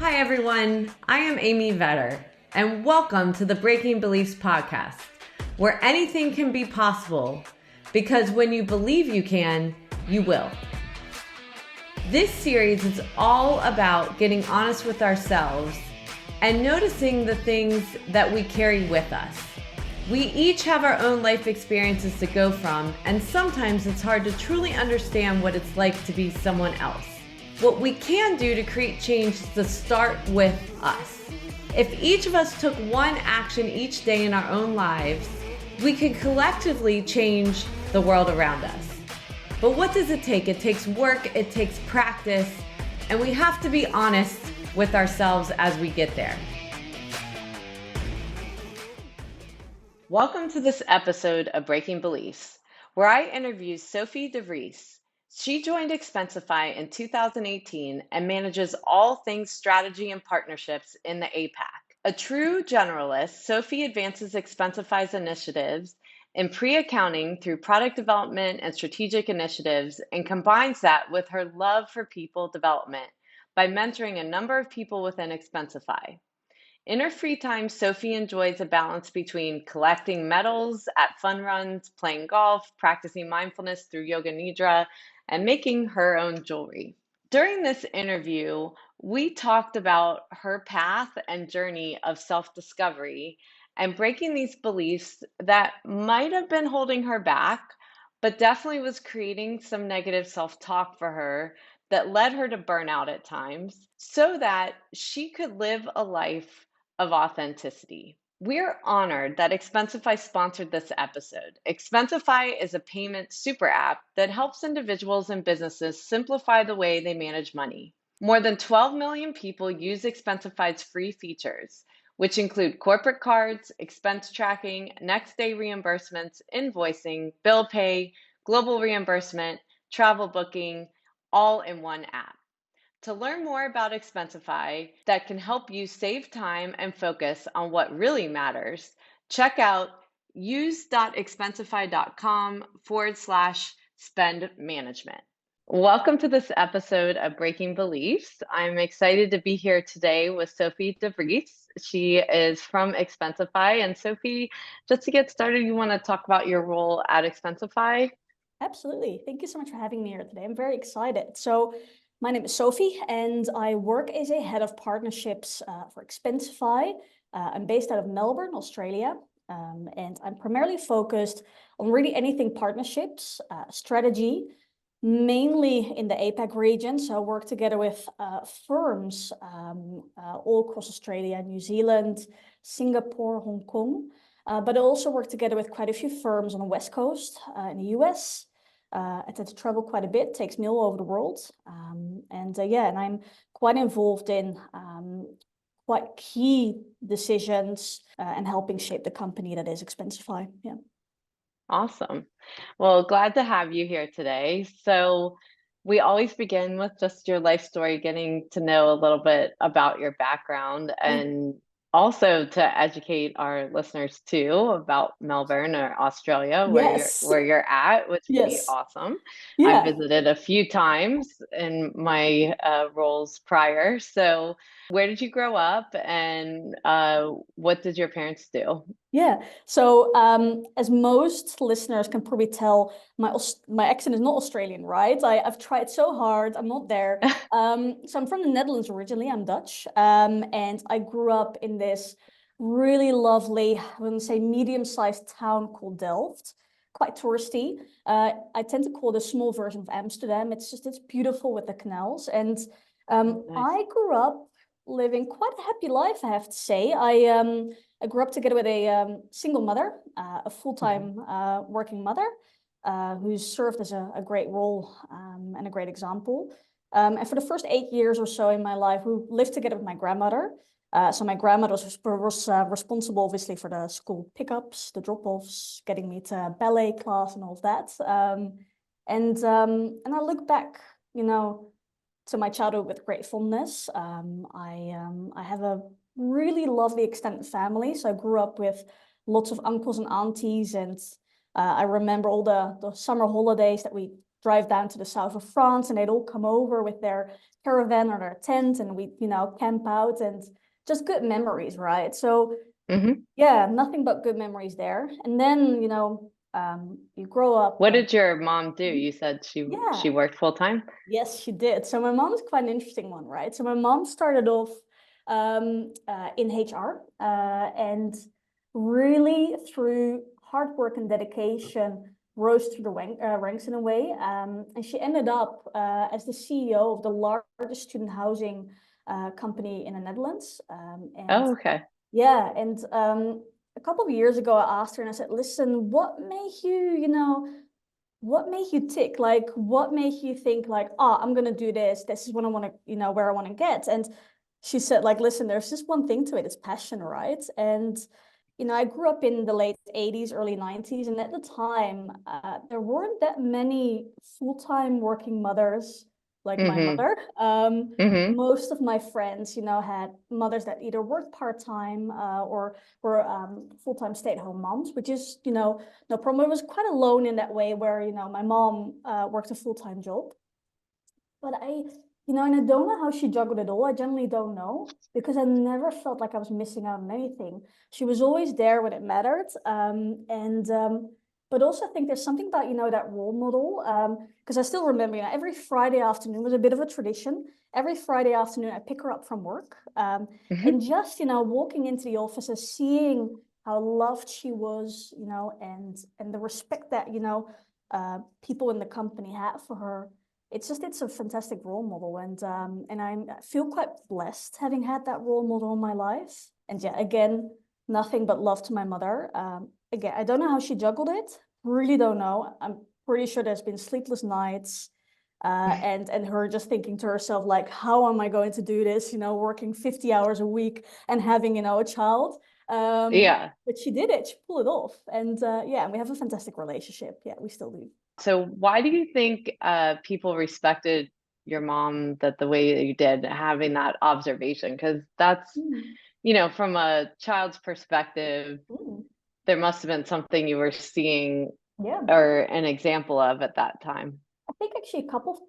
Hi, everyone. I am Amy Vetter, and welcome to the Breaking Beliefs podcast, where anything can be possible because when you believe you can, you will. This series is all about getting honest with ourselves and noticing the things that we carry with us. We each have our own life experiences to go from, and sometimes it's hard to truly understand what it's like to be someone else. What we can do to create change is to start with us. If each of us took one action each day in our own lives, we could collectively change the world around us. But what does it take? It takes work, it takes practice, and we have to be honest with ourselves as we get there. Welcome to this episode of Breaking Beliefs, where I interview Sofie de Vreese. She joined Expensify in 2018 and manages all things strategy and partnerships in the APAC. A true generalist, Sofie advances Expensify's initiatives in pre-accounting through product development and strategic initiatives and combines that with her love for people development by mentoring a number of people within Expensify. In her free time, Sofie enjoys a balance between collecting medals at fun runs, playing golf, practicing mindfulness through yoga nidra, and making her own jewelry. During this interview, we talked about her path and journey of self-discovery and breaking these beliefs that might have been holding her back, but definitely was creating some negative self-talk for her that led her to burnout at times so that she could live a life of authenticity. We're honored that Expensify sponsored this episode. Expensify is a payment super app that helps individuals and businesses simplify the way they manage money. More than 12 million people use Expensify's free features, which include corporate cards, expense tracking, next day reimbursements, invoicing, bill pay, global reimbursement, travel booking, all in one app. To learn more about Expensify that can help you save time and focus on what really matters, check out use.expensify.com/spend management. Welcome to this episode of Breaking Beliefs. I'm excited to be here today with Sofie de Vreese. She is from Expensify. And Sofie, just to get started, you want to talk about your role at Expensify? Absolutely. Thank you so much for having me here today. I'm very excited. So my name is Sofie, and I work as a head of partnerships for Expensify. I'm based out of Melbourne, Australia, and I'm primarily focused on really anything partnerships, strategy, mainly in the APAC region. So I work together with firms all across Australia, New Zealand, Singapore, Hong Kong. But I also work together with quite a few firms on the West Coast in the US. I tend to travel quite a bit, takes me all over the world. And I'm quite involved in quite key decisions and helping shape the company that is Expensify. Yeah. Awesome. Well, glad to have you here today. So we always begin with just your life story, getting to know a little bit about your background and also to educate our listeners too about Melbourne or Australia, Yes. where you're at, which would be Yes. awesome. I've Yeah. visited a few times in my roles prior. So where did you grow up and what did your parents do? Yeah. So as most listeners can probably tell, my accent is not Australian, right? I've tried so hard. I'm not there. So I'm from the Netherlands originally. I'm Dutch. And I grew up in this really lovely, I wouldn't say medium-sized town called Delft. Quite touristy. I tend to call it a small version of Amsterdam. It's beautiful with the canals. And Nice. I grew up living quite a happy life, I have to say. I grew up together with a single mother, a full-time working mother, who served as a great role and a great example. And for the first 8 years or so in my life, we lived together with my grandmother. So my grandmother was responsible, obviously, for the school pickups, the drop-offs, getting me to ballet class and all of that. And I look back, to my childhood with great fondness. I have a really lovely extended family. So I grew up with lots of uncles and aunties, and I remember all the summer holidays that we drive down to the south of France, and they'd all come over with their caravan or their tent, and we, camp out, and just good memories, right? So Hmm. yeah, nothing but good memories there. And then, you grow up What and did your mom do? You said she yeah, worked full time? yes, she did. So my mom's quite an interesting one, right? So my mom started off in HR, and really through hard work and dedication rose through the ranks in a way. And she ended up as the CEO of the largest student housing company in the Netherlands. And Oh, okay. yeah, and a couple of years ago, I asked her and I said, "Listen, what made you tick? Like, what made you think like, oh, I'm gonna do this. This is what I want to, where I want to get." And she said, like, "Listen, there's just one thing to it. It's passion, right?" And I grew up in the late 80s, early 90s, and at the time, there weren't that many full-time working mothers like my Hmm. mother. Hmm. Most of my friends, had mothers that either worked part-time or were full-time stay-at-home moms, which is, no problem. I was quite alone in that way where, my mom worked a full-time job. But and I don't know how she juggled it all. I generally don't know because I never felt like I was missing out on anything. She was always there when it mattered. But also I think there's something about, that role model. Because I still remember, every Friday afternoon was a bit of a tradition. Every Friday afternoon, I pick her up from work. Hmm. And just, walking into the office and seeing how loved she was, and the respect that, people in the company had for her, it's a fantastic role model, and I feel quite blessed having had that role model in my life. And yeah, again, nothing but love to my mother. Again, I don't know how she juggled it. Really don't know. I'm pretty sure there's been sleepless nights, and her just thinking to herself like, how am I going to do this? Working 50 hours a week and having a child. Yeah. But she did it. She pulled it off, and yeah, we have a fantastic relationship. Yeah, we still do. So why do you think people respected your mom that the way that you did, having that observation? Because that's, Mm. from a child's perspective, Mm. there must have been something you were seeing Yeah. or an example of at that time. I think actually a couple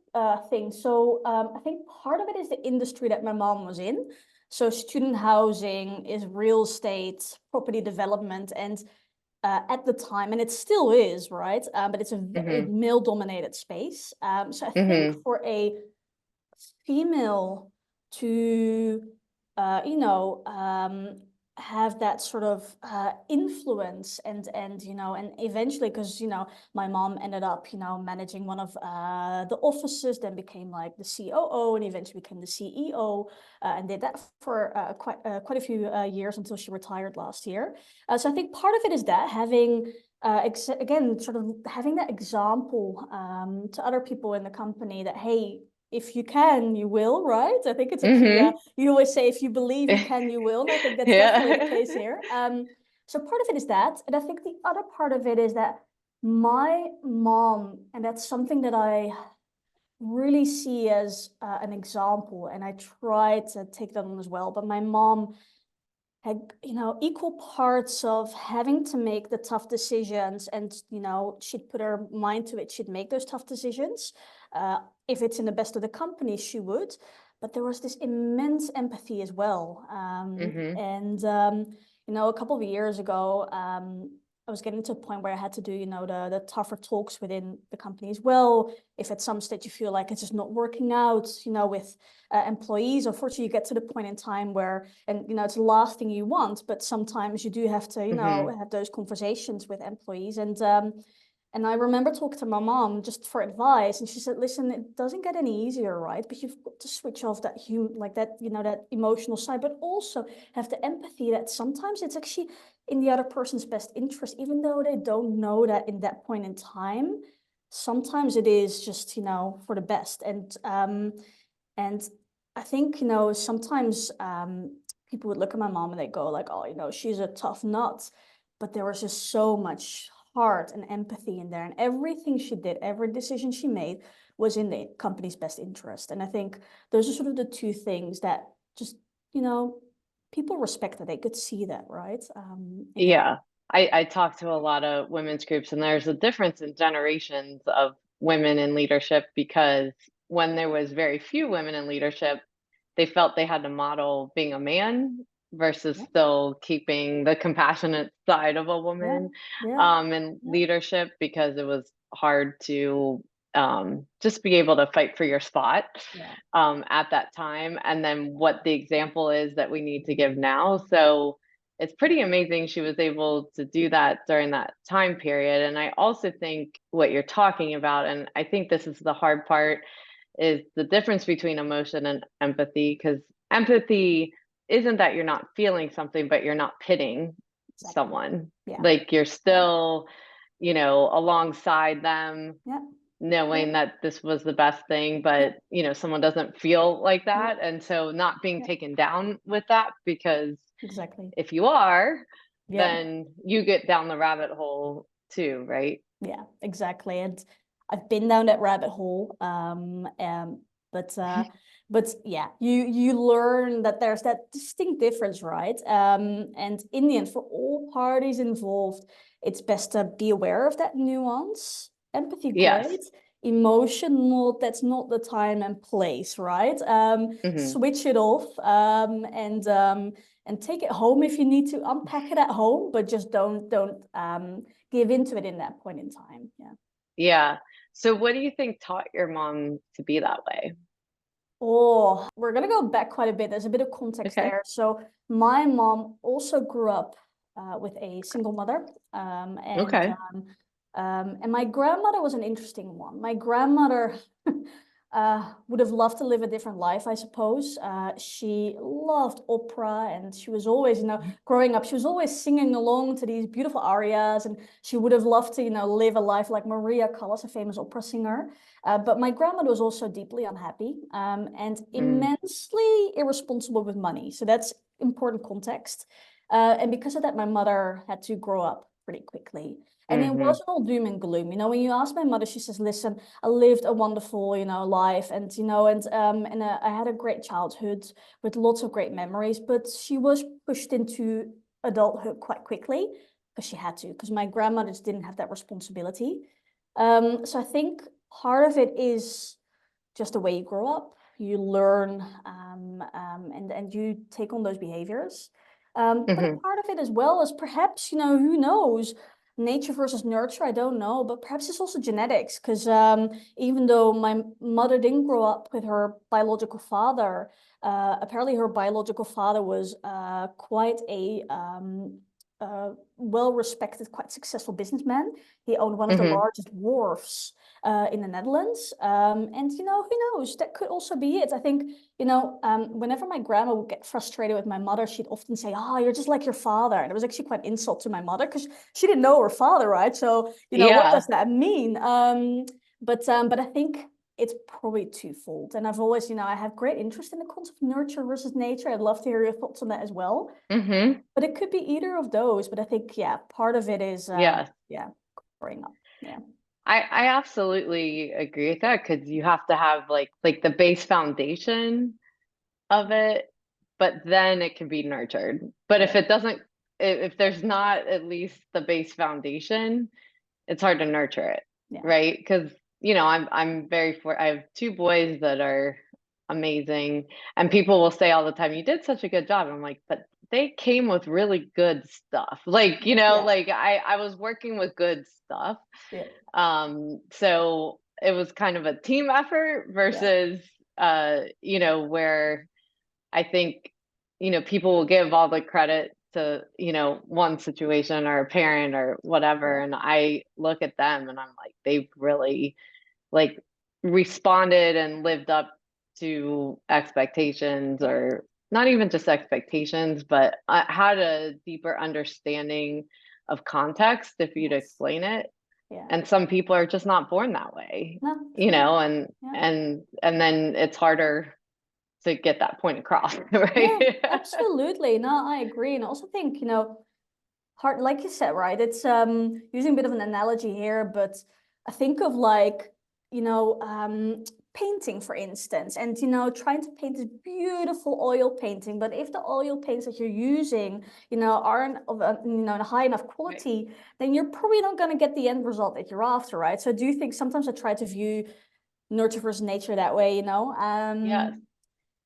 things. So I think part of it is the industry that my mom was in. So student housing is real estate, property development, and at the time, and it still is, right? But it's a very Hmm. male-dominated space. So I think Hmm. for a female to have that sort of influence, and eventually, because my mom ended up managing one of the offices, then became like the COO, and eventually became the CEO, and did that for quite a few years until she retired last year. So I think part of it is that having again, sort of having that example to other people in the company that, hey, if you can, you will, right? I think it's actually, Hmm. you always say, if you believe you can, you will. And I think that's definitely the Yeah. case here. So part of it is that. And I think the other part of it is that my mom, and that's something that I really see as an example, and I try to take that on as well. But my mom had, equal parts of having to make the tough decisions, and she'd put her mind to it, she'd make those tough decisions. If it's in the best of the company, she would, but there was this immense empathy as well. Hmm. And a couple of years ago, I was getting to a point where I had to do, the tougher talks within the company as well. If at some stage you feel like it's just not working out, with employees, unfortunately, you get to the point in time where, and it's the last thing you want, but sometimes you do have to, Hmm. have those conversations with employees. And I remember talking to my mom just for advice, and she said, "Listen, it doesn't get any easier, right? But you've got to switch off that human, like that, that emotional side, but also have the empathy that sometimes it's actually in the other person's best interest, even though they don't know that in that point in time. Sometimes it is just, for the best." And I think, sometimes people would look at my mom and they go like, "Oh, she's a tough nut." But there was just so much heart and empathy in there. And everything she did, every decision she made was in the company's best interest. And I think those are sort of the two things that just, you know, people respect that they could see that, right? And yeah. Yeah. I talk to a lot of women's groups, and there's a difference in generations of women in leadership because when there was very few women in leadership, they felt they had to model being a man versus Yeah, still keeping the compassionate side of a yeah, woman yeah, in yeah, leadership because it was hard to just be able to fight for your spot yeah, at that time, and then what the example is that we need to give now. So it's pretty amazing she was able to do that during that time period. And I also think what you're talking about, and I think this is the hard part, is the difference between emotion and empathy, because empathy isn't that you're not feeling something, but you're not pitting exactly. someone. Yeah, Like you're yeah, still, alongside them, yeah, yeah, knowing that this was the best thing, yeah, but someone doesn't feel like yeah, that. And so not being yeah, taken down with that, because exactly. if you are, Yeah, then you get down the rabbit hole too, right? yeah, exactly. And I've been down that rabbit hole. But yeah, you learn that there's that distinct difference, right? And in the end, for all parties involved, it's best to be aware of that nuance. Empathy, Yes. great. Emotion, not, that's not the time and place, right? Hmm. Switch it off, and take it home if you need to unpack it at home, but just don't give into it in that point in time. Yeah. Yeah. So what do you think taught your mom to be that way? Oh, we're gonna go back quite a bit. There's a bit of context Okay. there. So my mom also grew up with a single mother, Okay. and my grandmother was an interesting one. My grandmother would have loved to live a different life, I suppose. She loved opera, and she was always, growing up, she was always singing along to these beautiful arias, and she would have loved to, live a life like Maria Callas, a famous opera singer. But my grandmother was also deeply unhappy, and Mm, immensely irresponsible with money. So that's important context. And because of that, my mother had to grow up pretty quickly. And it hmm. wasn't all doom and gloom. When you ask my mother, she says, listen, I lived a wonderful, life, and I had a great childhood with lots of great memories, but she was pushed into adulthood quite quickly because she had to, because my grandmother just didn't have that responsibility. So I think part of it is just the way you grow up. You learn, and you take on those behaviors. But a Hmm. part of it as well is perhaps, who knows, nature versus nurture, I don't know, but perhaps it's also genetics. Because even though my mother didn't grow up with her biological father, apparently her biological father was quite a well-respected, quite successful businessman. He owned one of the Hmm. largest wharfs in the Netherlands. And who knows? That could also be it. I think, whenever my grandma would get frustrated with my mother, she'd often say, "Oh, you're just like your father." And it was actually quite an insult to my mother because she didn't know her father, right? So, what does Yeah. that mean? But I think it's probably twofold. And I've always, I have great interest in the concept of nurture versus nature. I'd love to hear your thoughts on that as well. Hmm. But it could be either of those. But I think, yeah, part of it is, Yes. yeah, growing up. Yeah. I absolutely agree with that, because you have to have like the base foundation of it, but then it can be nurtured. But if Yeah. it doesn't, if there's not at least the base foundation, it's hard to nurture it, Yeah. right? Because I'm very for I have two boys that are amazing, and people will say all the time, "You did such a good job." And I'm like, but they came with really good stuff. Like, Yeah. like I was working with good stuff. Yeah. So it was kind of a team effort Yeah. versus where I think, people will give all the credit to, one situation or a parent or whatever. Yeah. And I look at them and I'm like, they've really like responded and lived up to expectations, Yeah. or not even just expectations, but had a deeper understanding of context, if you'd Yes. explain it. Yeah. And some people are just not born that way, No, true. and Yeah. then it's harder to get that point across, Yeah, right? absolutely. No, I agree. And I also think, hard, like you said, right? It's using a bit of an analogy here, but I think of like, painting, for instance, and you know, trying to paint this beautiful oil painting, but if the oil paints that you're using, you know, aren't of a, you know, high enough Right. quality, then you're probably not going to get the end result that you're after, right? So I do think sometimes I try to view nurture versus nature that way, you know. Yes.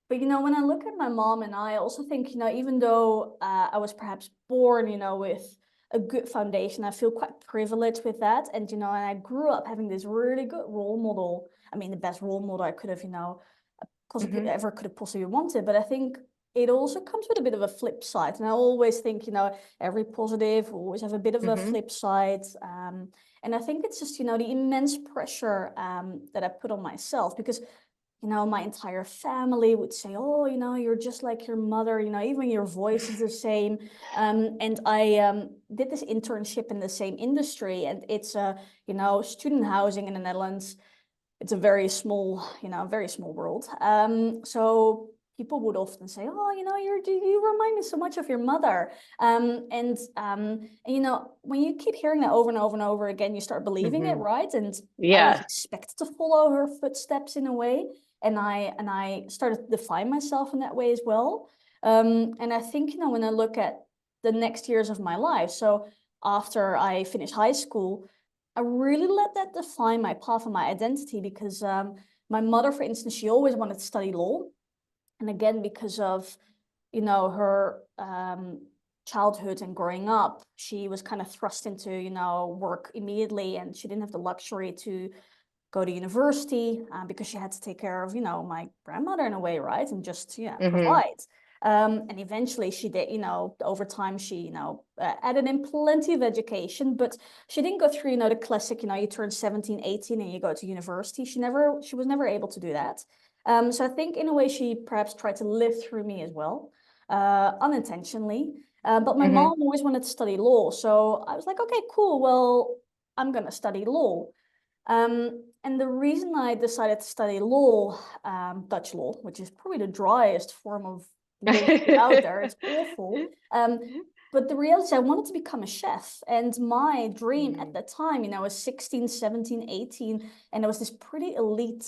But you know, when I look at my mom, and I also think, you know, even though I was perhaps born, you know, with a good foundation, I feel quite privileged with that. And you know, and I grew up having this really good role model. I mean, the best role model I could have, you know, Hmm. ever could have possibly wanted. But I think it also comes with a bit of a flip side. And I always think, you know, every positive will always have a bit of a Hmm. flip side. And I think it's just, you know, the immense pressure that I put on myself because you know, my entire family would say, "Oh, you know, you're just like your mother. You know, even your voice is the same." And I did this internship in the same industry, and it's you know, student housing in the Netherlands. It's a very small, you know, very small world. So people would often say, "Oh, you know, you remind me so much of your mother." And you know, when you keep hearing that over and over and over again, you start believing it, Hmm. right? And I was Yeah. expected to follow her footsteps in a way, and I started to define myself in that way as well. And I think, you know, when I look at the next years of my life, so after I finished high school, I really let that define my path and my identity because my mother, for instance, she always wanted to study law. And again, because of, you know, her childhood and growing up, she was kind of thrust into, you know, work immediately, and she didn't have the luxury to go to university because she had to take care of, you know, my grandmother in a way, right? And just, yeah, Hmm. provide. And eventually she did, you know, over time she, you know, added in plenty of education, but she didn't go through, you know, the classic, you know, you turn 17, 18 and you go to university. She was never able to do that. So I think in a way she perhaps tried to live through me as well, unintentionally. But my Hmm. mom always wanted to study law. So I was like, okay, cool. Well, I'm going to study law. And the reason I decided to study law, Dutch law, which is probably the driest form of law out there, it's awful. But the reality is I wanted to become a chef. And my dream at Mm. the time, you know, I was 16, 17, 18, and there was this pretty elite,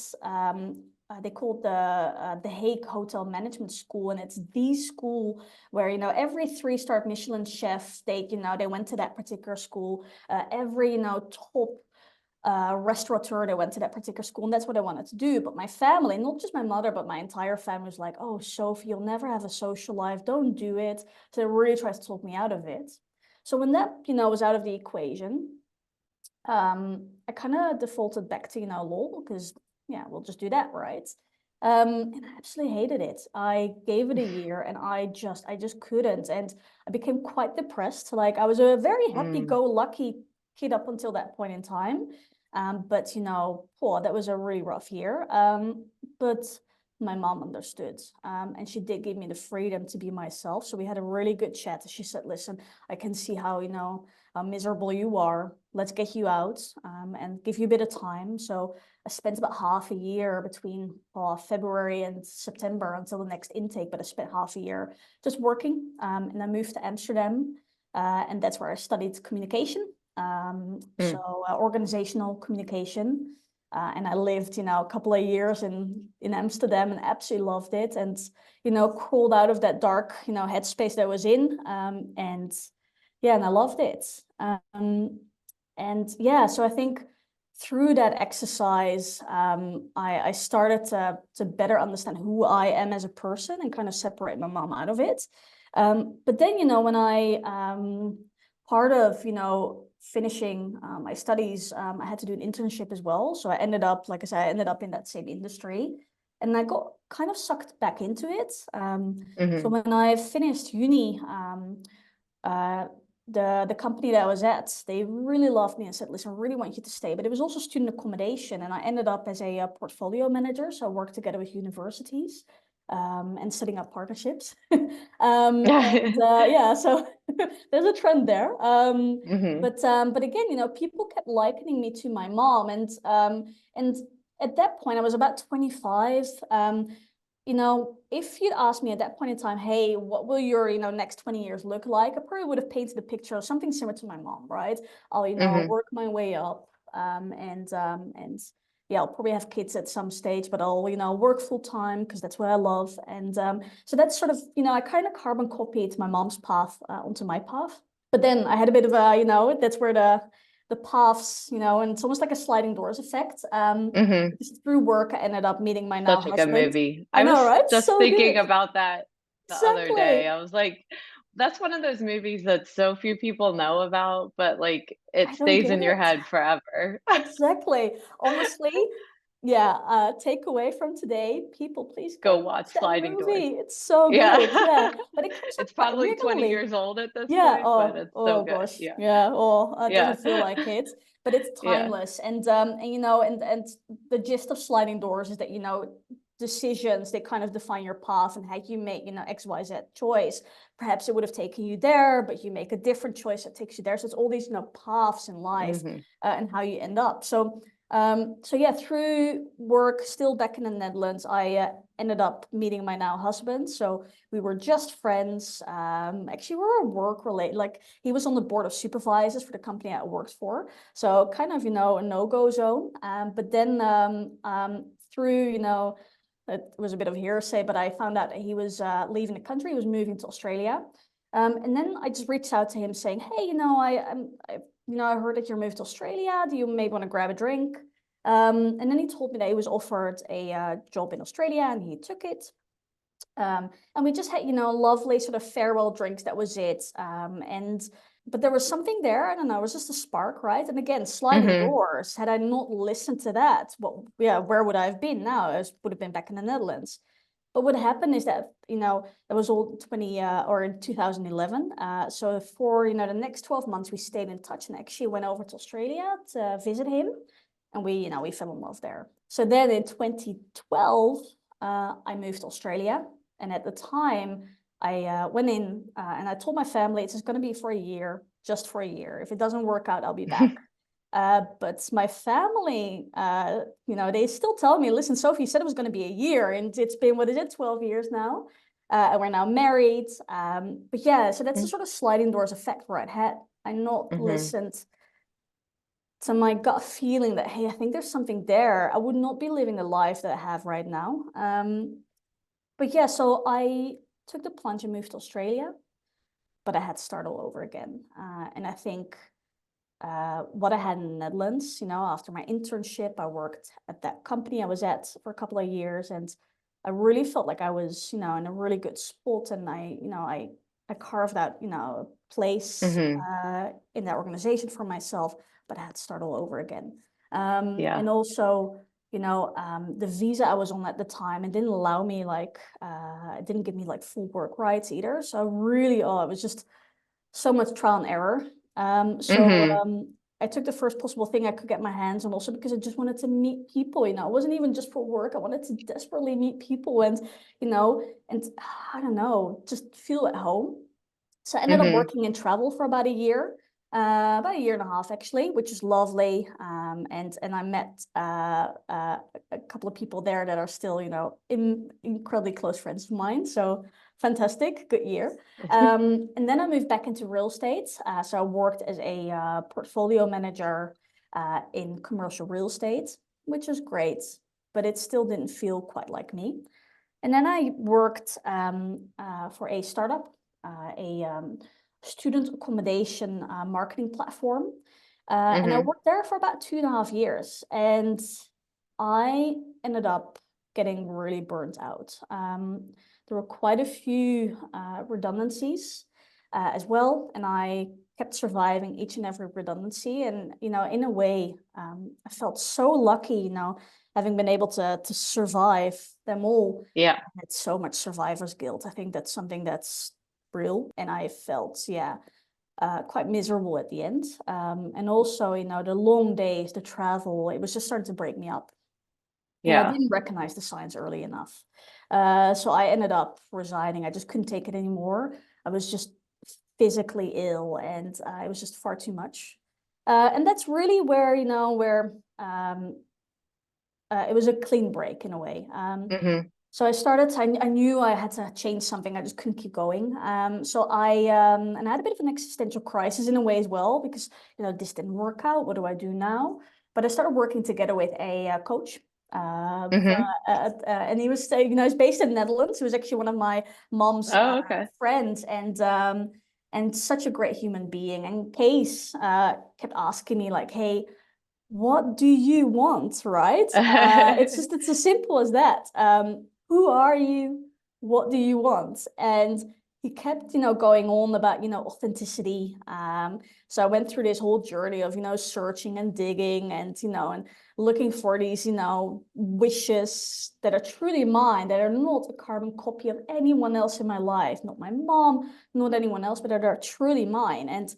they called the Hague Hotel Management School. And it's the school where, you know, every three-star Michelin chef, they, you know, they went to that particular school. Every, you know, top restaurateur that went to that particular school, and that's what I wanted to do. But my family, not just my mother, but my entire family was like, "Oh, Sophie, you'll never have a social life. Don't do it." So they really tried to talk me out of it. So when that, you know, was out of the equation, I kind of defaulted back to, you know, law because yeah, we'll just do that, right? And I absolutely hated it. I gave it a year and I just couldn't. And I became quite depressed. Like I was a very Mm. happy-go-lucky kid up until that point in time. But you know, poor, that was a really rough year. But my mom understood. And she did give me the freedom to be myself. So we had a really good chat. She said, listen, I can see how, you know, how miserable you are. Let's get you out and give you a bit of time. So I spent about half a year between February and September until the next intake, but I spent half a year just working. And I moved to Amsterdam, and that's where I studied communication. Mm. So organizational communication. And I lived, you know, a couple of years in Amsterdam and absolutely loved it. And, you know, crawled out of that dark, you know, headspace that I was in. And yeah, and I loved it. And yeah, so I think through that exercise, I started to better understand who I am as a person and kind of separate my mom out of it. But then, you know, when I part of, you know, finishing my studies, I had to do an internship as well. So I ended up, like I said, I ended up in that same industry, and I got kind of sucked back into it. So Hmm. when I finished uni, uh, the company that I was at, they really loved me and said, listen, I really want you to stay. But it was also student accommodation. And I ended up as a portfolio manager. So I worked together with universities and setting up partnerships. And yeah, so there's a trend there. Hmm. But again, you know, people kept likening me to my mom. And at that point, I was about 25. You know, if you'd asked me at that point in time, hey, what will your, you know, next 20 years look like? I probably would have painted a picture of something similar to my mom, right? I'll, you know, I'll Hmm. work my way up. And yeah, I'll probably have kids at some stage, but I'll, work full time because that's what I love. And so that's sort of, I kind of carbon copied my mom's path onto my path. But then I had a bit of a, that's where the paths, and it's almost like a sliding doors effect. Hmm. Through work, I ended up meeting my now Such a good husband. movie. I I know, was right? just So thinking good. about that the other Exactly. day. I was like, that's one of those movies that so few people know about, but like it I don't stays get in your it. head forever. Exactly. Honestly, yeah, takeaway from today, people, please go Go and watch watch that Sliding Doors. movie. It's so good. Yeah. Yeah. But it comes up It's quite probably 20 regularly. years old at this Yeah. point, but Oh, it's so oh good. gosh. Yeah. Yeah. Oh, it Yeah. doesn't feel like it, but it's Yeah. timeless. And and the gist of sliding doors is that, decisions, they kind of define your path and how you make, X, Y, Z choice. Perhaps it would have taken you there, but you make a different choice that takes you there. So it's all these, paths in life Hmm. and how you end up. So yeah, through work, still back in the Netherlands, I ended up meeting my now husband. So we were just friends. Actually, we were work related. Like he was on the board of supervisors for the company I worked for. So kind of, a no-go zone. But then through, it was a bit of hearsay, but I found out that he was leaving the country. He was moving to Australia. And then I just reached out to him saying, hey, I heard that you're moved to Australia. Do you maybe want to grab a drink? And then he told me that he was offered a job in Australia and he took it. And we just had, lovely sort of farewell drinks. That was it. But there was something there. I don't know. It was just a spark, right? And again, sliding Hmm. doors. Had I not listened to that, yeah, where would I have been now? I would have been back in the Netherlands. But what happened is that, it was all 20 or in 2011. So for, the next 12 months, we stayed in touch and actually went over to Australia to visit him. And we fell in love there. So then in 2012, I moved to Australia. And at the time, I went in and I told my family it's just going to be for a year, just for a year. If it doesn't work out, I'll be back. But my family, they still tell me, listen, Sophie said it was going to be a year, and it's been, what is it, 12 years now? And we're now married. But yeah, so that's the sort of sliding doors effect where I not Hmm. listened to my gut feeling that, hey, I think there's something there. I would not be living the life that I have right now. But yeah, so I took the plunge and moved to Australia, but I had to start all over again. And I think what I had in the Netherlands, after my internship, I worked at that company I was at for a couple of years, and I really felt like I was, in a really good spot, and I carved out, a place Hmm. in that organization for myself, but I had to start all over again. Yeah. And also, the visa I was on at the time, it didn't allow me it didn't give me like full work rights either. So really, it was just so much trial and error. Hmm. I took the first possible thing I could get my hands on, also because I just wanted to meet people. It wasn't even just for work. I wanted to desperately meet people and I don't know, just feel at home. So I ended up Hmm. working in travel for about a year and a half actually, which is lovely. And I met a couple of people there that are still, incredibly close friends of mine. So fantastic, good year. And then I moved back into real estate. So I worked as a portfolio manager in commercial real estate, which was great, but it still didn't feel quite like me. And then I worked for a startup, a student accommodation marketing platform. And I Hmm. worked there for about 2.5 years. And I ended up getting really burnt out. There were quite a few redundancies as well. And I kept surviving each and every redundancy. And, in a way, I felt so lucky, having been able to survive them all. Yeah. I had so much survivor's guilt. I think that's something that's real. And I felt, yeah, quite miserable at the end. And also, the long days, the travel, it was just starting to break me up. And I Yeah. didn't recognize the signs early enough. So I ended up resigning. I just couldn't take it anymore. I was just physically ill and it was just far too much. And that's really where, it was a clean break in a way. Hmm. So I knew I had to change something. I just couldn't keep going. So and I had a bit of an existential crisis in a way as well, because, this didn't work out. What do I do now? But I started working together with a coach. Mm-hmm. And he was, he's based in the Netherlands. He was actually one of my mom's Oh, okay. friends, and such a great human being. And Case kept asking me like, "Hey, what do you want?" Right? It's as simple as that. Who are you? What do you want? And he kept, going on about, authenticity. So I went through this whole journey of, searching and digging and looking for these, wishes that are truly mine, that are not a carbon copy of anyone else in my life, not my mom, not anyone else, but that are truly mine. And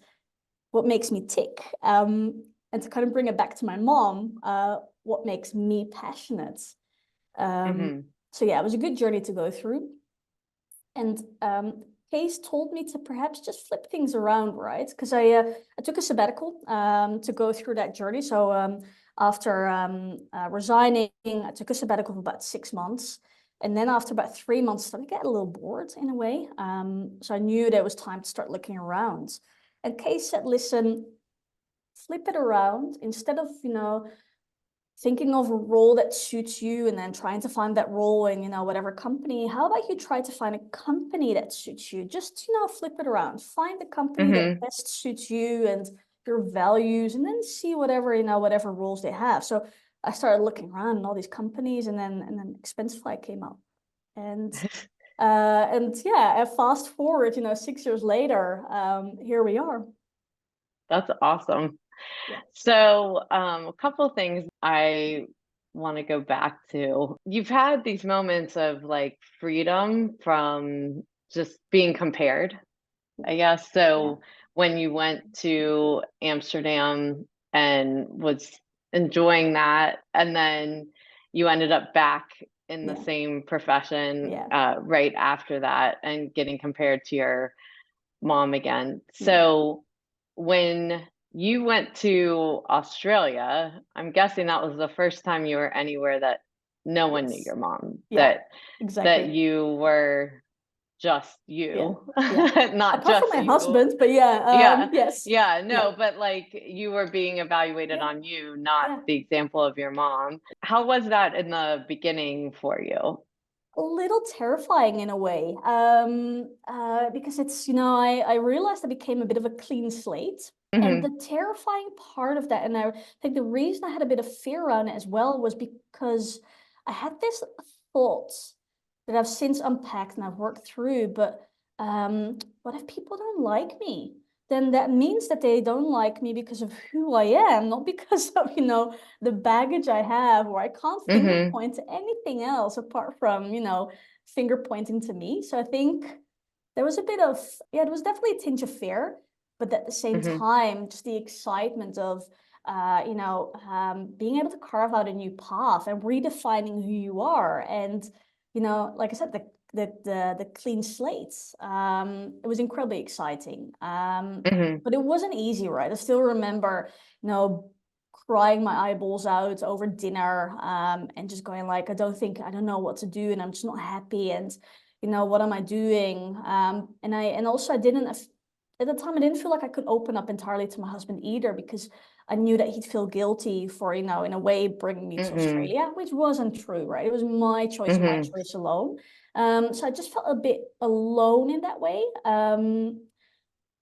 what makes me tick. And to kind of bring it back to my mom, what makes me passionate. Um, Mm-hmm. so yeah, it was a good journey to go through. And Case told me to perhaps just flip things around, right? Because I took a sabbatical to go through that journey. So after resigning, I took a sabbatical for about 6 months. And then after about 3 months, I started to get a little bored in a way. So I knew there was time to start looking around. And Case said, listen, flip it around. Instead of, thinking of a role that suits you and then trying to find that role in, whatever company, how about you try to find a company that suits you? Just, flip it around. Find the company that Mm-hmm. best suits you and your values, and then see whatever, whatever roles they have. So I started looking around in all these companies, and then Expensify came up. And and yeah, fast forward, 6 years later, here we are. That's awesome. Yeah. So, a couple of things I want to go back to. You've had these moments of like freedom from just being compared, I guess. Yeah. So, when you went to Amsterdam and was enjoying that, and then you ended up back in the Yeah. same profession Yeah. right after that and getting compared to your mom again. Yeah. So when you went to Australia, I'm guessing that was the first time you were anywhere that no one knew Yes. your mom, Yeah. that Exactly. you were just Yeah. you, Yeah. not Apart from just my you. husband, but yeah, Yeah. yes. Yeah, Yeah. no, but like you were being evaluated Yeah. on you, not Yeah. the example of your mom. How was that in the beginning for you? A little terrifying in a way. Because it's, I realized I became a bit of a clean slate. And the Hmm. terrifying part of that, and I think the reason I had a bit of fear around it as well, was because I had this thought that I've since unpacked and I've worked through, but what if people don't like me? Then that means that they don't like me because of who I am, not because of, the baggage I have, or I can't finger Hmm. point to anything else apart from, finger pointing to me. So I think there was a bit of, yeah, there was definitely a tinge of fear, but at the same Hmm. time, just the excitement of, being able to carve out a new path and redefining who you are. And, like I said, the clean slates. It was incredibly exciting. Hmm. But it wasn't easy, right? I still remember, crying my eyeballs out over dinner, and just going like, I don't know what to do, and I'm just not happy, and what am I doing? And also I didn't at the time I didn't feel like I could open up entirely to my husband either, because I knew that he'd feel guilty for, in a way bringing me to Hmm. Australia, which wasn't true, right? It was my choice and my Hmm. choice alone. So I just felt a bit alone in that way.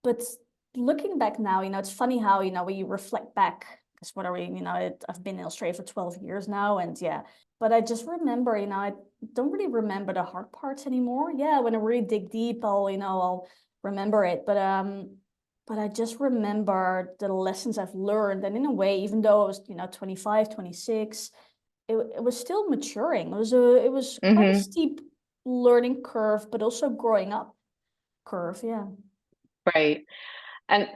But looking back now, it's funny how, when you reflect back, because what are we, I've been in Australia for 12 years now, and yeah, but I just remember, I don't really remember the hard parts anymore. Yeah, when I really dig deep, I'll remember it. But I just remember the lessons I've learned. And in a way, even though I was, 25, 26, it was still maturing. It was quite a Hmm. steep learning curve, but also growing up curve. Yeah. Right. And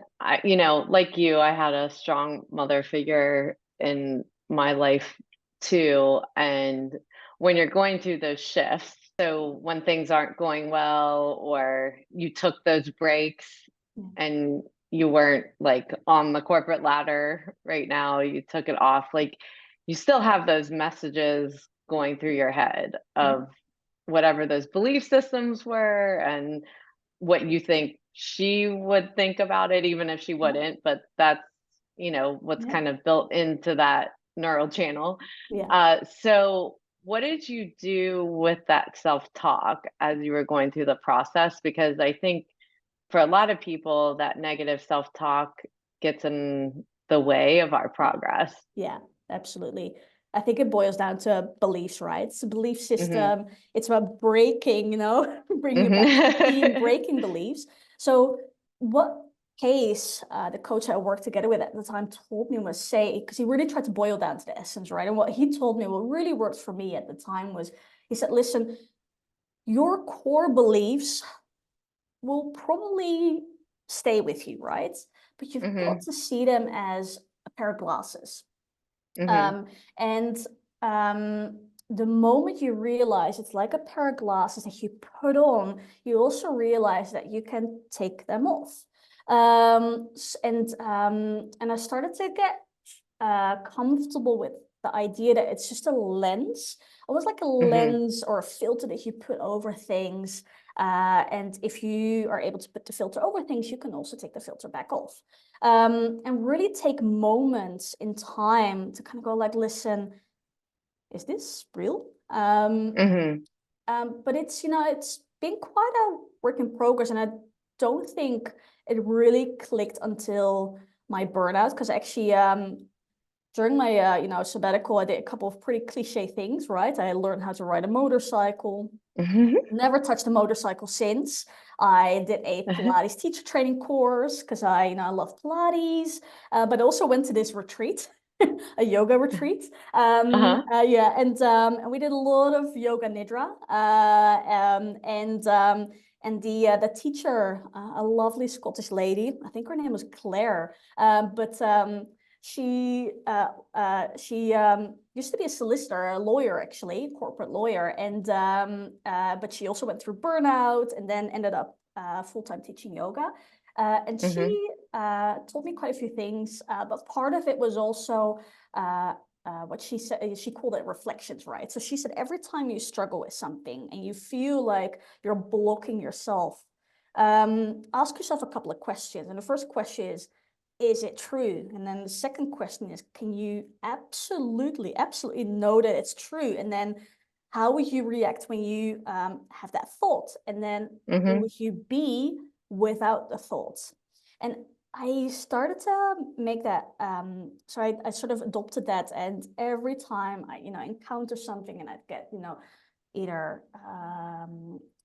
like you, I had a strong mother figure in my life too. And when you're going through those shifts, so when things aren't going well, or you took those breaks Yeah. and you weren't like on the corporate ladder right now, you took it off, like you still have those messages going through your head Yeah. of whatever those belief systems were, and what you think she would think about it, even if she Yeah. wouldn't, but that's what's Yeah. kind of built into that neural channel. Yeah. So what did you do with that self-talk as you were going through the process? Because I think for a lot of people, that negative self-talk gets in the way of our Yeah. progress. Yeah, absolutely. I think it boils down to beliefs, right? It's a belief Hmm. system. It's about breaking, bringing it back to being Hmm. breaking beliefs. So what Case, the coach I worked together with at the time, told me was say, because he really tried to boil down to the essence, right? And what he told me, what really worked for me at the time was, he said, listen, your core beliefs will probably stay with you, right? But you've got Hmm. to see them as a pair of glasses. Hmm. Um, and the moment you realize it's like a pair of glasses that you put on, you also realize that you can take them off. And I started to get comfortable with the idea that it's just a lens, almost like a Hmm. lens or a filter that you put over things. And if you are able to put the filter over things, you can also take the filter back off. And really take moments in time to kind of go like, listen, is this real? Hmm. But it's been quite a work in progress, and I don't think it really clicked until my burnout, because actually during my sabbatical, I did a couple of pretty cliche things, right? I learned how to ride a motorcycle. Hmm. Never touched a motorcycle since. I did a Pilates teacher training course because I love Pilates, but also went to this retreat, a yoga retreat. Uh-huh. Yeah, and we did a lot of yoga nidra, and the teacher, a lovely Scottish lady, I think her name was Claire, but she used to be a solicitor, a lawyer actually, corporate lawyer, and but she also went through burnout and then ended up full-time teaching yoga. And Hmm. she told me quite a few things, but part of it was also what she said. She called it reflections, right? So she said every time you struggle with something and you feel like you're blocking yourself, ask yourself a couple of questions. And the first question is it true? And then the second question is, can you absolutely know that it's true? And then how would you react when you have that thought? And then who Hmm. would you be without the thoughts? And I started to make that. So I sort of adopted that. And every time I, encounter something and I'd get, either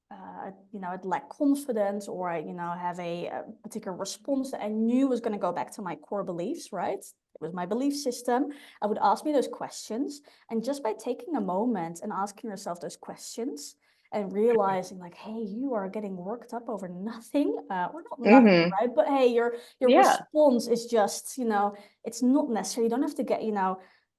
I'd lack confidence, or I have a particular response that I knew was going to go back to my core beliefs, right? It was my belief system. I would ask me those questions. And just by taking a moment and asking yourself those questions and realizing like, hey, you are getting worked up over nothing, or not nothing, Hmm. right? But hey, your Yeah. response is just, it's not necessary. You don't have to get,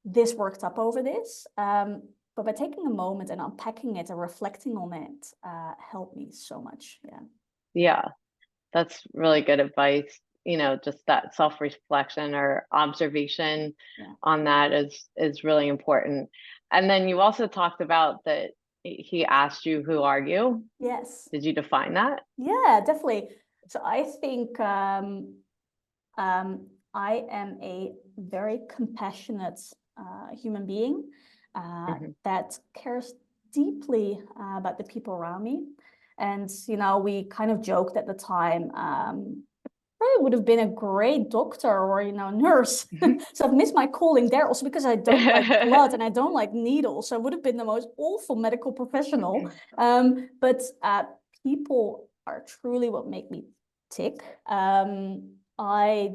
this worked up over this. But by taking a moment and unpacking it and reflecting on it, helped me so much. Yeah. Yeah. That's really good advice. Just that self-reflection or observation Yeah. on that is really important. And then you also talked about that he asked you, "Who are you?" Yes. Did you define that? Yeah, definitely. So I think I am a very compassionate human being Hmm. that cares deeply about the people around me. And, we kind of joked at the time, probably would have been a great doctor or, nurse. So I've missed my calling there also because I don't like blood and I don't like needles. So I would have been the most awful medical professional. But people are truly what make me tick. I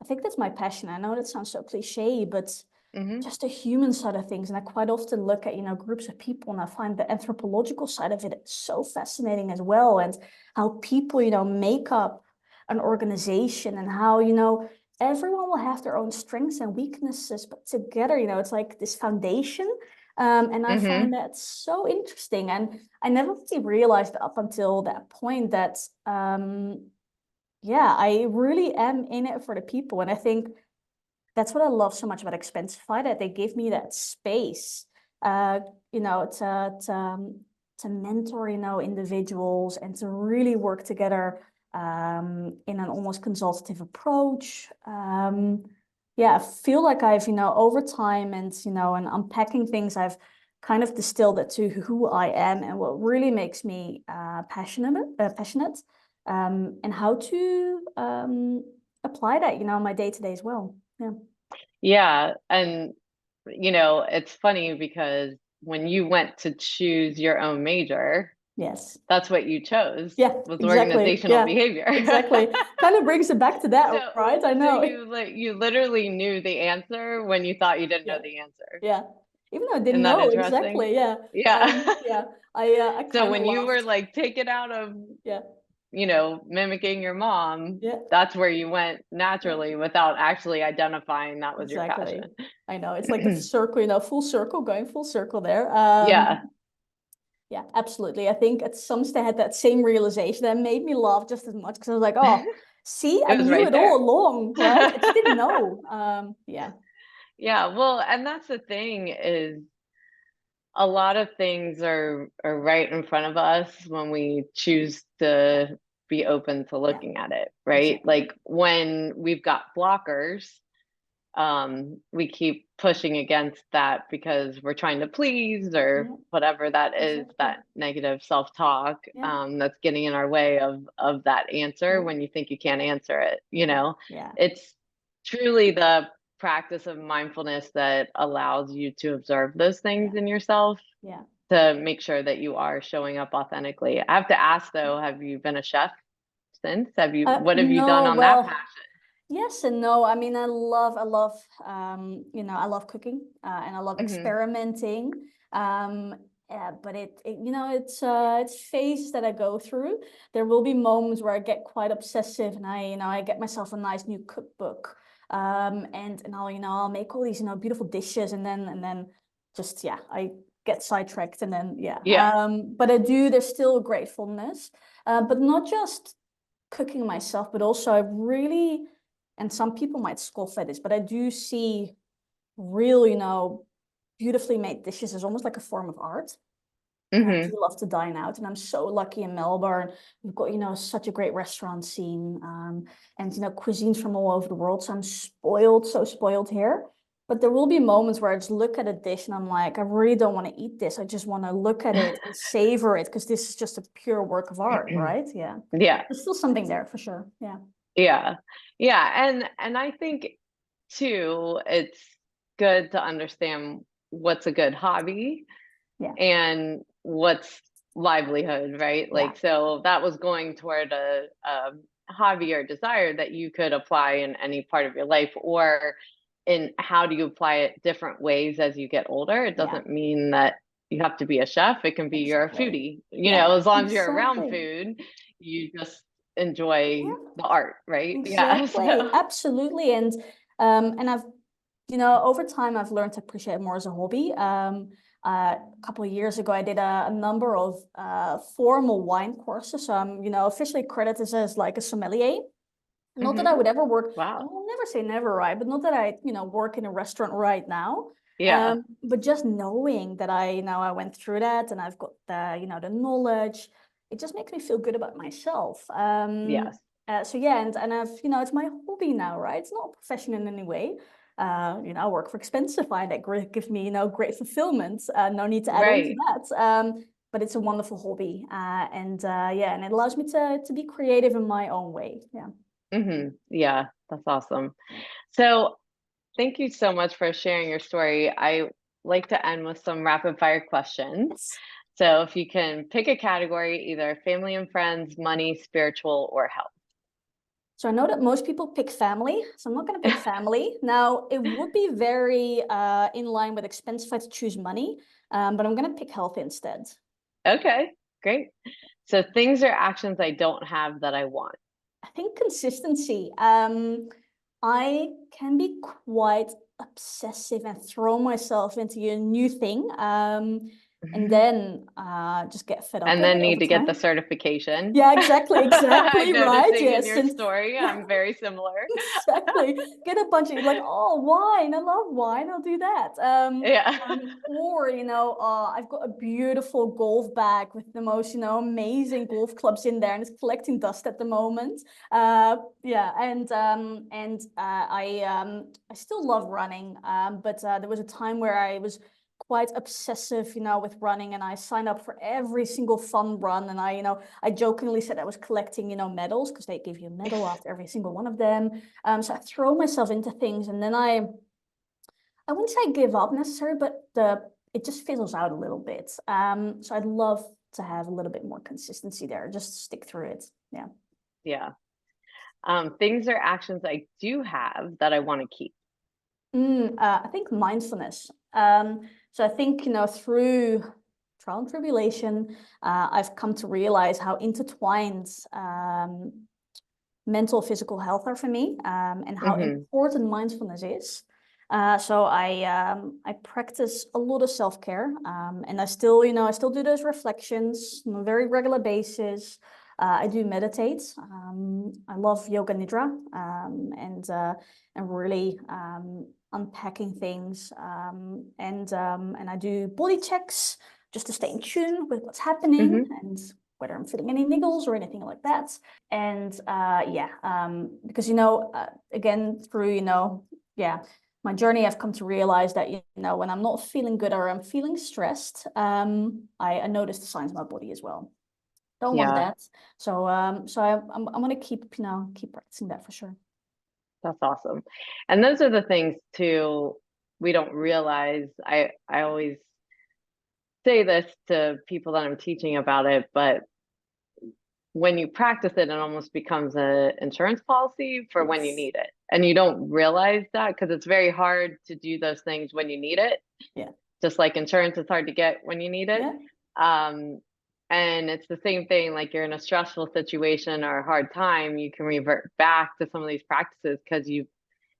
think that's my passion. I know that sounds so cliche, but Hmm. just the human side of things. And I quite often look at, groups of people, and I find the anthropological side of it so fascinating as well. And how people, make up an organization, and how, everyone will have their own strengths and weaknesses, but together, it's like this foundation. And I find Hmm. that so interesting. And I never really realized up until that point that, yeah, I really am in it for the people. And I think that's what I love so much about Expensify, that they give me that space, uh, to mentor, individuals, and to really work together in an almost consultative approach. Yeah, I feel like I've, over time and, and unpacking things, I've kind of distilled it to who I am and what really makes me passionate, and how to apply that, in my day to day as well. Yeah. Yeah. And, it's funny because when you went to choose your own major, Yes. that's what you chose Yeah, was exactly. organizational Yeah, behavior. exactly. Kind of brings it back to that, So, right? I so know. you literally knew the answer when you thought you didn't know Yeah. the answer. Yeah. Even though I Isn't didn't that know interesting? exactly. Yeah. Yeah. Yeah. I So kind of when you were laughed. like taken out of, Yeah. mimicking your mom, Yeah. that's where you went Yeah. naturally without actually identifying that was your Exactly. passion. I know. It's like the circle, full circle, going full circle there. Yeah, Yeah, absolutely. I think at some stage I had that same realization that made me laugh just as much because I was like, oh, see, I it was knew right it all there. along, right? I just didn't know. Yeah. Yeah, well, and that's the thing is a lot of things are right in front of us when we choose Yeah. to be open to Yeah. looking at it, right? Exactly. Like when we've got blockers, we keep pushing against that because we're trying to please or Yeah. whatever that is, Exactly. that negative self-talk, Yeah. that's getting in our way of that answer Yeah. when you think you can't answer it, Yeah. Yeah. It's truly the practice of mindfulness that allows you to observe those Yeah. things in yourself Yeah. to make sure that you are showing up authentically. I have to ask though, have you been a chef since? What have you done No, on that well, passion? yes and no. I mean, I love, I love cooking, and I love Hmm. experimenting. Um, yeah, but it's phases that I go through. There will be moments where I get quite obsessive, and I get myself a nice new cookbook, and I'll make all these, beautiful dishes, and then just yeah, I get sidetracked, and then yeah. Yeah. But there's still a gratefulness, but not just cooking myself, but also I really, and some people might scoff at this, but I do see real, beautifully made dishes as almost like a form of art. And I Hmm. do love to dine out, and I'm so lucky in Melbourne. We've got, such a great restaurant scene, and cuisines from all over the world. So I'm spoiled, so spoiled here. But there will be moments where I just look at a dish and I'm like, I really don't want to eat this. I just want to look at it and savor it because this is just a pure work of art, right? Yeah. Yeah. There's still something there for sure. Yeah. Yeah. Yeah. And I think too, it's good to understand what's a good hobby Yeah. and what's livelihood, right? Yeah. Like, so that was going toward a hobby or desire that you could apply in any part of your life, or in how do you apply it different ways as you get older. It Yeah. doesn't mean that you have to be a chef. It can be you're a Exactly. foodie, Yeah. as long as you're around Exactly. food, you just enjoy Yeah. the art, right? Yeah. Exactly. Absolutely. And I've, over time I've learned to appreciate it more as a hobby. A couple of years ago, I did a number of formal wine courses. So I'm, officially credited as like a sommelier. Not that I Hmm. would ever work, I Wow. will never say never, right? But not that I, work in a restaurant right now. Yeah. But just knowing that I went through that and I've got the knowledge, it just makes me feel good about myself. Yes. So yeah, and I've, it's my hobby now, right? It's not a profession in any way. I work for Expensify and that gives me, great fulfillment. No need to add on to Right. that. But it's a wonderful hobby. Yeah, and it allows me to be creative in my own way. Yeah. Hmm. Yeah, that's awesome. So thank you so much for sharing your story. I like to end with some rapid fire questions. Yes. So if you can pick a category, either family and friends, money, spiritual, or So I know that most people pick family, so I'm not going to pick health. family. Now, it would be very in line with Expensify to choose money, but I'm going to pick health instead. Okay, great. So things or actions I don't have that I want. I think consistency. I can be quite obsessive and throw myself into a new thing. and then just get fed up And with then it need over to get the time. certification. Yeah, exactly, I'm exactly, right. noticing in Yes, your and story, I'm very similar. exactly. Get a bunch of like, oh, wine. I love wine. I'll do that. Yeah. Or I've got a beautiful golf bag with the most amazing golf clubs in there, and it's collecting dust at the moment. Yeah, I still love running. But there was a time where I was quite obsessive, with running, and I signed up for every single fun run, and I jokingly said I was collecting, medals because they give you a medal after every single one of them. So I throw myself into things, and then I wouldn't say give up necessarily, but it just fizzles out a little bit. So I'd love to have a little bit more consistency there, just stick through it. Yeah. Yeah. Things or actions I do have that I want to keep. I think mindfulness. So I think, through trial and tribulation, I've come to realize how intertwined mental, physical health are for me, and how Hmm. important mindfulness is. So I practice a lot of self-care, and I still do those reflections on a very regular basis. I do meditate. I love yoga nidra, and really unpacking things, and I do body checks just to stay in tune with what's happening Hmm. and whether I'm feeling any niggles or anything like that. And yeah, because again, through yeah, my journey, I've come to realize that when I'm not feeling good or I'm feeling stressed, I notice the signs of my body as well. Don't want Yeah, that. So I'm gonna keep practicing that for sure. that's awesome. And those are the things too we don't realize. I always say this to people that I'm teaching about it, but when you practice it, it almost becomes an insurance policy for when you Yes. need it. And you don't realize that because it's very hard to do those things when you need it. Yeah. Just like insurance is hard to get when you need it. Yeah. Um, and it's the same thing, like you're in a stressful situation or a hard time, you can revert back to some of these practices because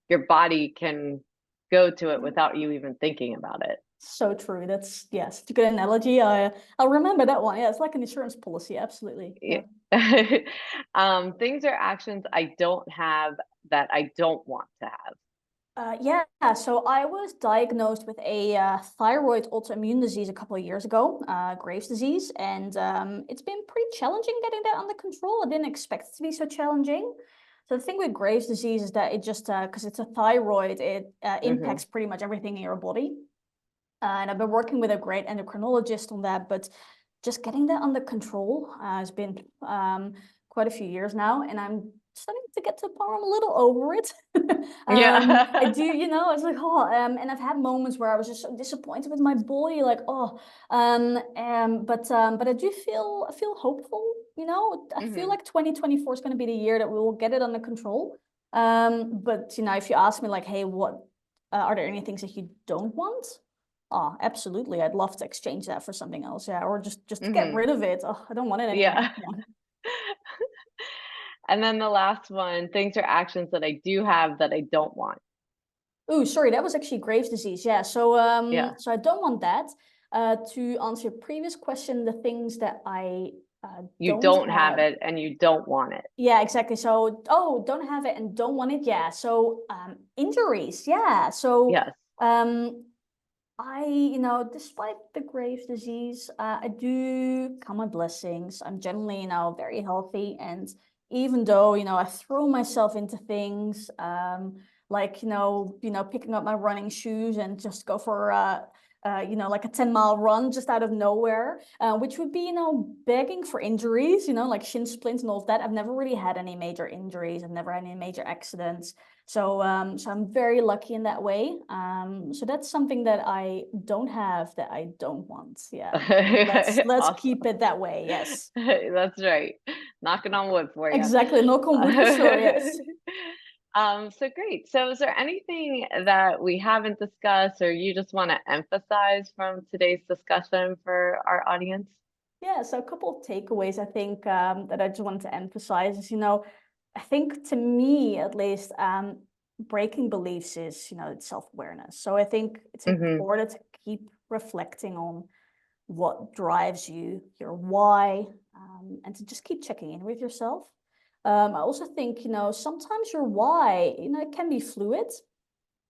your body can go to it without you even thinking about it. So true. That's yes, such a good analogy. I'll remember that one. Yeah, it's like an insurance policy. Absolutely. Yeah. Yeah. Things or actions I don't have that I don't want to have. Yeah, so I was diagnosed with a thyroid autoimmune disease a couple of years ago, Graves' disease, and it's been pretty challenging getting that under control. I didn't expect it to be so challenging. So the thing with Graves' disease is that it just, because it's a thyroid, it Hmm. impacts pretty much everything in your body. And I've been working with a great endocrinologist on that, but just getting that under control has been quite a few years now, and I'm starting to get to a point where I'm a little over it. I Yeah. do, it's like, and I've had moments where I was just so disappointed with my body, like, but I feel hopeful. I feel Hmm. like 2024 is going to be the year that we will get it under control. But if you ask me, like, hey, what are there any things that you don't want? Oh, absolutely. I'd love to exchange that for something else. Yeah. Or just to get Hmm. rid of it. Oh, I don't want it anymore. Yeah. Yeah. And then the last one, things or actions that I do have that I don't want. Oh, sorry, that was actually Graves' disease. Yeah. So Yeah. so I don't want that. To answer your previous question, the things that I You don't don't have have. it and you don't want it. Yeah, exactly. So, don't have it and don't want it. Yeah. So, injuries. Yeah. So, Yes. um, despite the Graves' disease, I do count my blessings. I'm generally, very healthy. And even though, I throw myself into things, like, picking up my running shoes and just go for, like a 10-mile run just out of nowhere, which would be, begging for injuries, like shin splints and all of that. I've never really had any major injuries. I've never had any major accidents. So I'm very lucky in that way. So that's something that I don't have that I don't want. Yeah. Let's keep Awesome. it that way. Yes. That's right. Knocking on wood for you. Exactly. Knock on wood for sure. Yes. So great. So is there anything that we haven't discussed or you just want to emphasize from today's discussion for our audience? Yeah. So a couple of takeaways I think that I just wanted to emphasize is, I think to me at least, breaking beliefs is, it's self-awareness. So I think it's Hmm. important to keep reflecting on what drives you, your why, and to just keep checking in with yourself. I also think, sometimes your why, it can be fluid.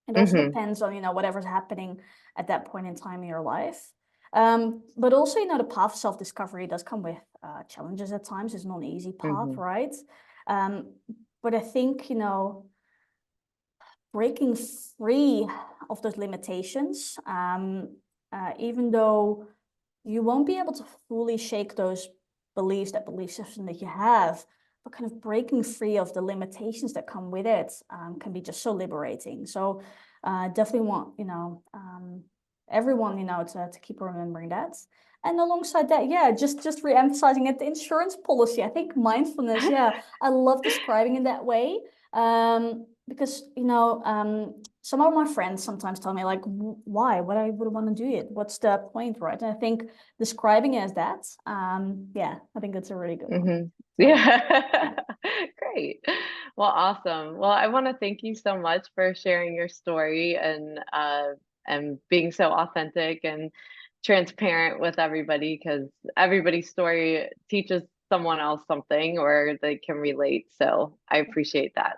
It also Mm-hmm. depends on, whatever's happening at that point in time in your life. But also, the path of self-discovery does come with challenges at times. It's not an easy path, Mm-hmm. right? Um, but I think, breaking free of those limitations, even though you won't be able to fully shake those beliefs, that belief system that you have, but kind of breaking free of the limitations that come with it can be just so liberating. So definitely want, everyone, to keep remembering that. And alongside that, yeah, just re-emphasizing it, the insurance policy. I think mindfulness, yeah, I love describing it that way. Because, some of my friends sometimes tell me like, why? What I would want to do it? What's the point, right? And I think describing it as that, yeah, I think that's a really good one. Mm-hmm. So Yeah. yeah, Great. Well, awesome. Well, I want to thank you so much for sharing your story and being so authentic and transparent with everybody because everybody's story teaches someone else something or they can relate. So I appreciate that.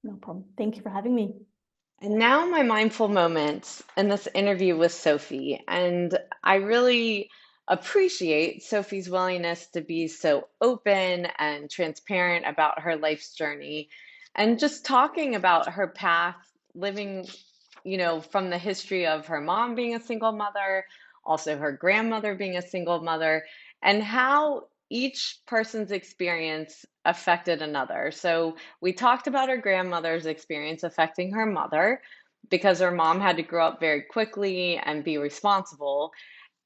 no problem. Thank you for having me. And now my mindful moments in this interview with Sofie. And I really appreciate Sofie's willingness to be so open and transparent about her life's journey and just talking about her path, living, from the history of her mom being a single mother, also her grandmother being a single mother, and how each person's experience affected another. So we talked about her grandmother's experience affecting her mother because her mom had to grow up very quickly and be responsible.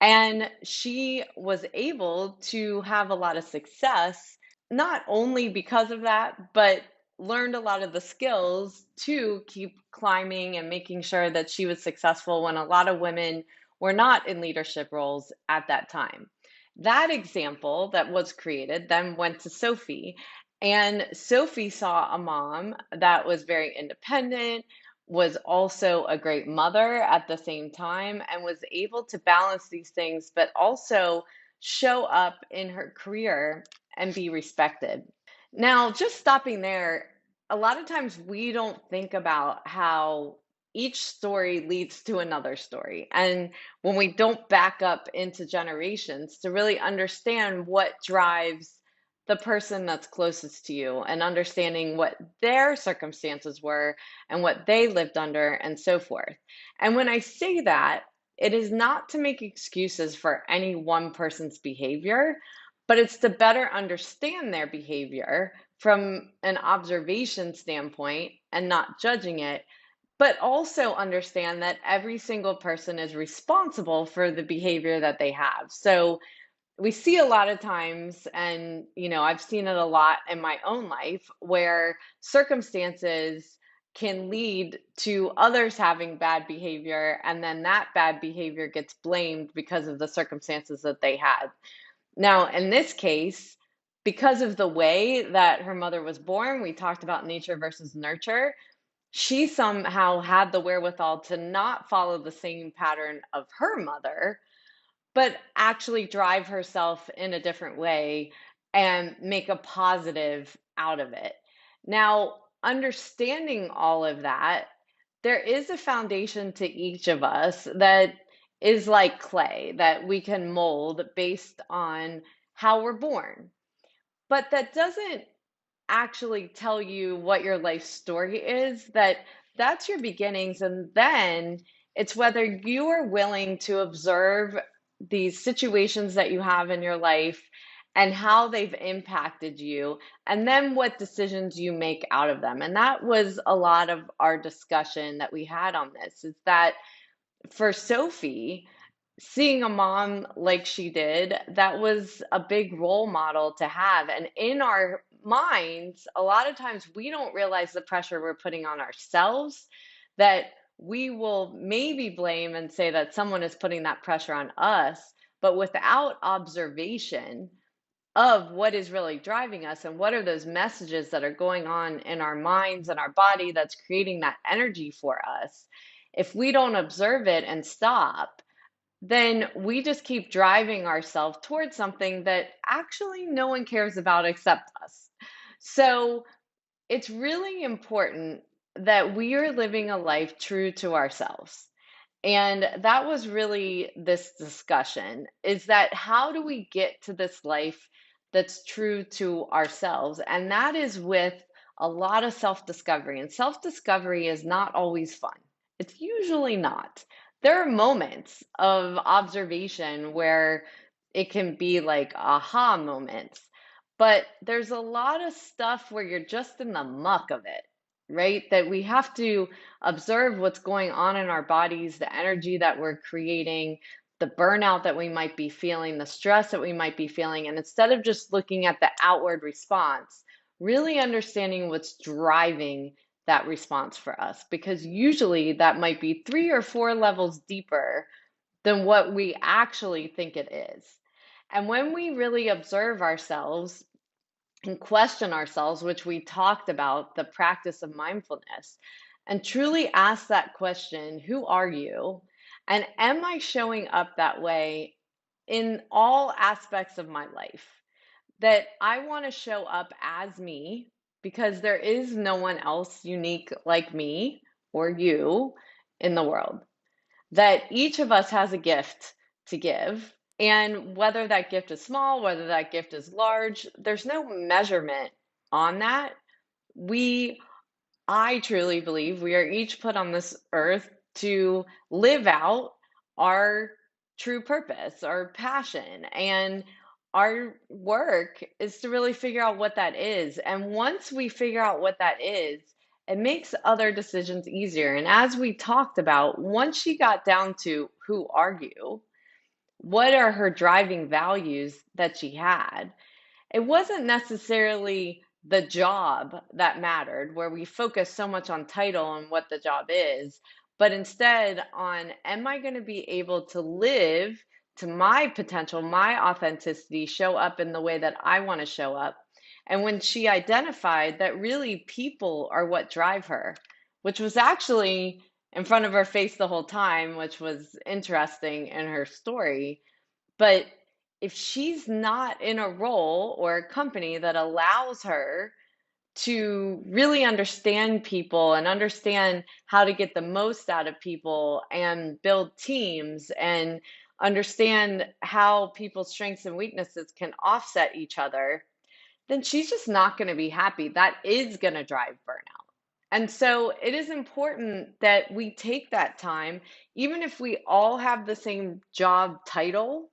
And she was able to have a lot of success, not only because of that, but learned a lot of the skills to keep climbing and making sure that she was successful when a lot of women were not in leadership roles at that time. That example that was created then went to Sofie. And Sofie saw a mom that was very independent, was also a great mother at the same time, and was able to balance these things, but also show up in her career and be respected. Now, just stopping there, a lot of times we don't think about how each story leads to another story. And when we don't back up into generations to really understand what drives the person that's closest to you and understanding what their circumstances were and what they lived under and so forth. And when I say that, it is not to make excuses for any one person's behavior, but it's to better understand their behavior from an observation standpoint and not judging it, but also understand that every single person is responsible for the behavior that they have. So we see a lot of times, and I've seen it a lot in my own life, where circumstances can lead to others having bad behavior, and then that bad behavior gets blamed because of the circumstances that they had. Now, in this case, because of the way that her mother was born, we talked about nature versus nurture. She somehow had the wherewithal to not follow the same pattern of her mother, but actually drive herself in a different way and make a positive out of it. Now, understanding all of that, there is a foundation to each of us that is like clay that we can mold based on how we're born. But that doesn't actually tell you what your life story is, that's your beginnings, and then it's whether you are willing to observe these situations that you have in your life and how they've impacted you, and then what decisions you make out of them. And that was a lot of our discussion that we had on this, is that for Sofie, seeing a mom like she did, that was a big role model to have. And in our minds, a lot of times we don't realize the pressure we're putting on ourselves, that we will maybe blame and say that someone is putting that pressure on us, but without observation of what is really driving us and what are those messages that are going on in our minds and our body that's creating that energy for us. If we don't observe it and stop, then we just keep driving ourselves towards something that actually no one cares about except us. So it's really important that we are living a life true to ourselves. And that was really this discussion, is that how do we get to this life that's true to ourselves? And that is with a lot of self-discovery. And self-discovery is not always fun. It's usually not. There are moments of observation where it can be like aha moments, but there's a lot of stuff where you're just in the muck of it, right? That we have to observe what's going on in our bodies, the energy that we're creating, the burnout that we might be feeling, the stress that we might be feeling. And instead of just looking at the outward response, really understanding what's driving that response for us, because usually that might be 3 or 4 levels deeper than what we actually think it is. And when we really observe ourselves and question ourselves, which we talked about, the practice of mindfulness, and truly ask that question, who are you? And am I showing up that way in all aspects of my life? That I want to show up as me because there is no one else unique like me or you in the world. That each of us has a gift to give. And whether that gift is small, whether that gift is large, there's no measurement on that. We, I truly believe we are each put on this earth to live out our true purpose, our passion, and our work is to really figure out what that is. And once we figure out what that is, it makes other decisions easier. And as we talked about, once she got down to who are you, what are her driving values that she had, it wasn't necessarily the job that mattered, where we focus so much on title and what the job is, but instead on, am I going to be able to live to my potential, my authenticity, show up in the way that I want to show up? And when she identified that really people are what drive her, which was actually in front of her face the whole time, which was interesting in her story, but if she's not in a role or a company that allows her to really understand people and understand how to get the most out of people and build teams and understand how people's strengths and weaknesses can offset each other, then she's just not going to be happy. That is going to drive burnout. And so it is important that we take that time, even if we all have the same job title.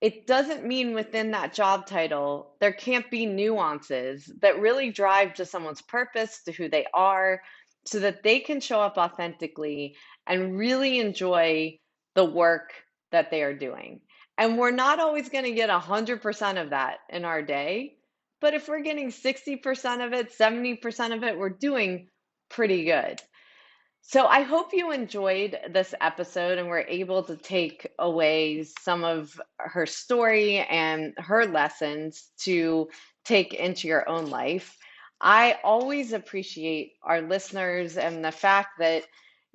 It doesn't mean within that job title, there can't be nuances that really drive to someone's purpose, to who they are, so that they can show up authentically and really enjoy the work that they are doing. And we're not always going to get 100% of that in our day, but if we're getting 60% of it, 70% of it, we're doing pretty good. So I hope you enjoyed this episode and were able to take away some of her story and her lessons to take into your own life. I always appreciate our listeners and the fact that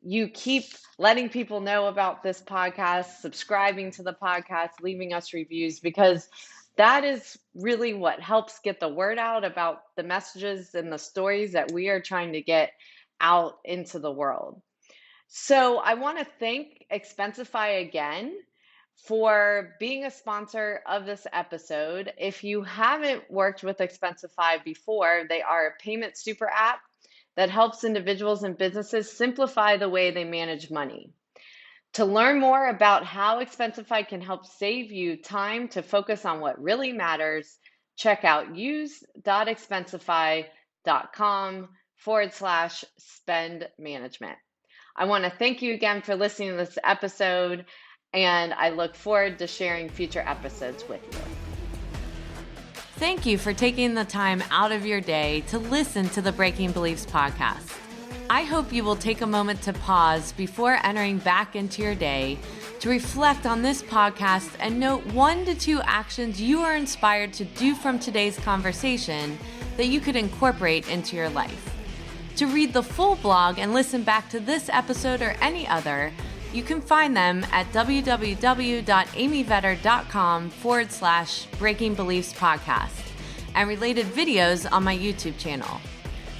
you keep letting people know about this podcast, subscribing to the podcast, leaving us reviews, because that is really what helps get the word out about the messages and the stories that we are trying to get out into the world. So I want to thank Expensify again for being a sponsor of this episode. If you haven't worked with Expensify before, they are a payment super app that helps individuals and businesses simplify the way they manage money. To learn more about how Expensify can help save you time to focus on what really matters, check out use.expensify.com/spend management. I want to thank you again for listening to this episode, and I look forward to sharing future episodes with you. Thank you for taking the time out of your day to listen to the Breaking Beliefs podcast. I hope you will take a moment to pause before entering back into your day to reflect on this podcast and note 1 to 2 actions you are inspired to do from today's conversation that you could incorporate into your life. To read the full blog and listen back to this episode or any other, You can find them at www.amyvetter.com/Breaking Beliefs podcast and related videos on my YouTube channel.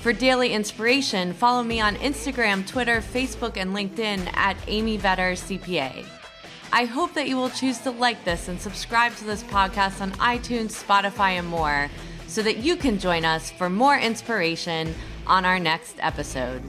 For daily inspiration, follow me on Instagram, Twitter, Facebook, and LinkedIn at Amy Vetter CPA. I hope that you will choose to like this and subscribe to this podcast on iTunes, Spotify, and more so that you can join us for more inspiration on our next episode.